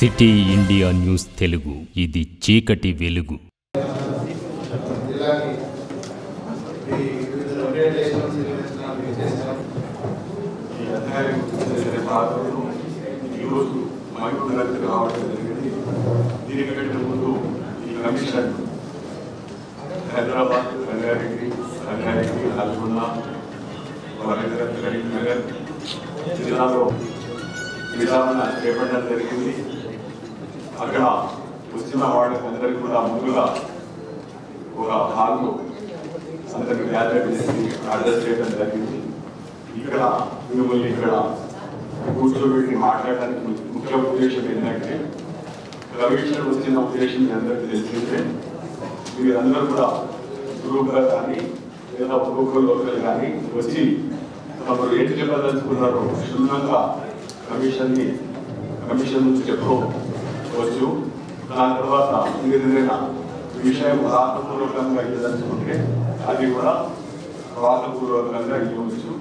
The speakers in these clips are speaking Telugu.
సిటీ ఇండియా న్యూస్ తెలుగు ఇది చీకటి వెలుగు. హైదరాబాద్ రంగారెడ్డి నల్గొండ వరంగల్ కరీంనగర్ జిల్లాలో విధానం చేపట్టడం జరిగింది. అక్కడ వచ్చిన వాళ్ళకందరికీ కూడా ముందుగా ఒక హాల్లో అందరికి గ్యాదర్ చేసి అడ్రస్ చేయడం జరిగింది. ఇక్కడ మిమ్మల్ని ఇక్కడ కూర్చోబెట్టి మాట్లాడడానికి ముఖ్య ఉద్దేశం ఏంటంటే, కమిషనర్ వచ్చిన ఉద్దేశం మీ అందరికీ తెలిసిందే. మీరందరూ కూడా గ్రూప్గా కానీ లేదా ఒక్కొక్క లోకల్ కానీ వచ్చి తమరు ఏంటి చెప్పదలుచుకున్నారో క్షుణ్ణంగా కమిషన్ నుంచి చెప్పుకోవచ్చు. దాని తర్వాత మీరు ఏదైనా విషయం రాతపూర్వకంగా ఇవ్వదలుచుకుంటే అది కూడా రాతపూర్వకంగా ఇవ్వచ్చు.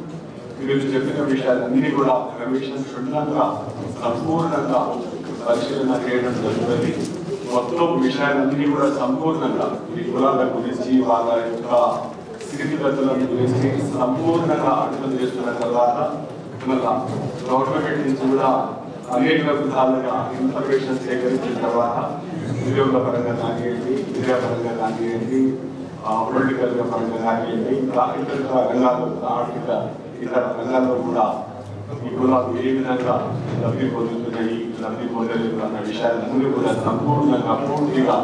మీరు చెప్పిన విషయాలన్నీ కూడా కమిషన్ క్షుణ్ణంగా సంపూర్ణంగా పరిశీలన చేయడం జరుగుతుంది. మొత్తం విషయాలన్నీ కూడా సంపూర్ణంగా ఈ కులాల గురించి వాళ్ళ యొక్క స్థితిగతుల గురించి సంపూర్ణంగా అర్థం చేసుకున్న తర్వాత గవర్నమెంట్ నుంచి కూడా అనేక విధాలుగా ఇన్ఫర్మేషన్ సేకరించిన తర్వాత ఉద్యోగపరంగా కానివ్వండి, విద్యాపరంగా కానివ్వండి, పొలిటికల్ గా పరంగా కానివ్వండి, ఇతర రంగాల్లో ఆర్థిక ఇతర రంగాల్లో కూడా ఈ కులాలు ఏ విధంగా లబ్ధి పొందుతున్నాయి, లబ్ధి పొందలేదు అన్న విషయాలన్నీ కూడా సంపూర్ణంగా పూర్తిగా